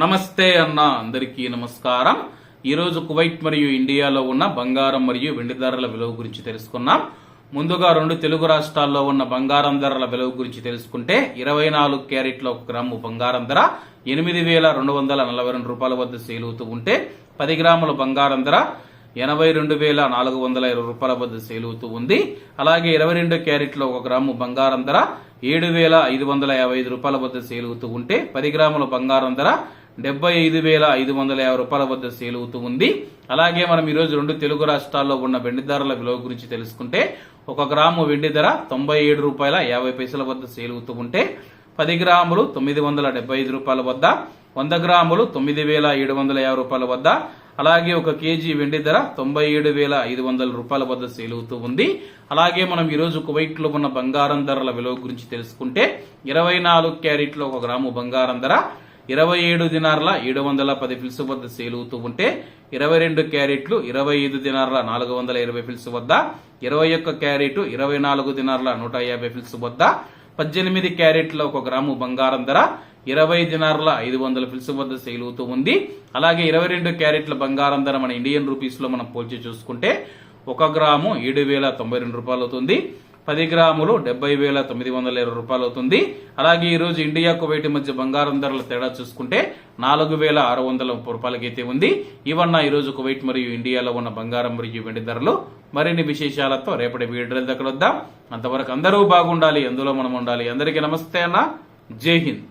నమస్తే అన్న అందరికీ నమస్కారం. ఈరోజు కువైట్ మరియు ఇండియాలో ఉన్న బంగారం మరియు వెండి ధరల విలువ గురించి తెలుసుకున్నాం. ముందుగా రెండు తెలుగు రాష్ట్రాల్లో ఉన్న బంగారం ధరల విలువ గురించి తెలుసుకుంటే 24 క్యారెట్ల 1 గ్రాము బంగారం ధర 8,242 రూపాయల వద్ద సేల్ అవుతూ ఉంటే 10 గ్రాముల బంగారం ధర 82,420 రూపాయల వద్ద సేల్ అవుతూ ఉంది. అలాగే 22 క్యారెట్ల 1 గ్రాము బంగారం ధర 7,555 రూపాయల వద్ద సేల్ అవుతూ ఉంటే 10 గ్రాముల బంగారం ధర 75,550 రూపాయల వద్ద సేల్ అవుతూ ఉంది. అలాగే మనం ఈరోజు రెండు తెలుగు రాష్ట్రాల్లో ఉన్న వెండి ధరల విలువ గురించి తెలుసుకుంటే 1 గ్రాము వెండి ధర 97 రూపాయల 50 పైసల వద్ద సేల్ అవుతూ ఉంటే 10 గ్రాములు 975 రూపాయల వద్ద, 100 గ్రాములు 9,750 రూపాయల వద్ద, అలాగే 1 కేజీ వెండి ధర 97,500 రూపాయల వద్ద సేల్ అవుతూ ఉంది. అలాగే మనం ఈరోజు కువైట్ లో ఉన్న బంగారం ధరల విలువ గురించి తెలుసుకుంటే 24 క్యారెట్ల 1 గ్రాము బంగారం ధర 27 దినార్ల 710 ఫిల్స్ వద్ద సేల్ అవుతూ ఉంటే 22 క్యారెట్లు 25 దినార్ల 420 ఫిల్స్ వద్ద, 21 క్యారెట్ 24 దినార్ల 150 ఫిల్స్ వద్ద, 18 క్యారెట్ల 1 గ్రాము బంగారం ధర 20 దినార్ల 500 ఫిల్స్ వద్ద సేల్ అవుతూ ఉంది. అలాగే 22 క్యారెట్ల బంగారం ధర మన ఇండియన్ రూపీస్ లో మనం పోల్చి చూసుకుంటే 1 గ్రాము 7,092 రూపాయలు అవుతుంది. 10 గ్రాములు 70,920 రూపాయలు అవుతుంది. అలాగే ఈ రోజు ఇండియా కువైట్ మధ్య బంగారం ధరల తేడా చూసుకుంటే 4,630 రూపాయలకైతే ఉంది. ఇవన్న ఈ రోజు కువైట్ మరియు ఇండియాలో ఉన్న బంగారం మరియు వెండి ధరలు. మరిన్ని విశేషాలతో రేపటి వీడియోల దగ్గర వద్దాం. అంతవరకు అందరూ బాగుండాలి, అందులో మనం ఉండాలి. అందరికీ నమస్తే అన్న, జై హింద్.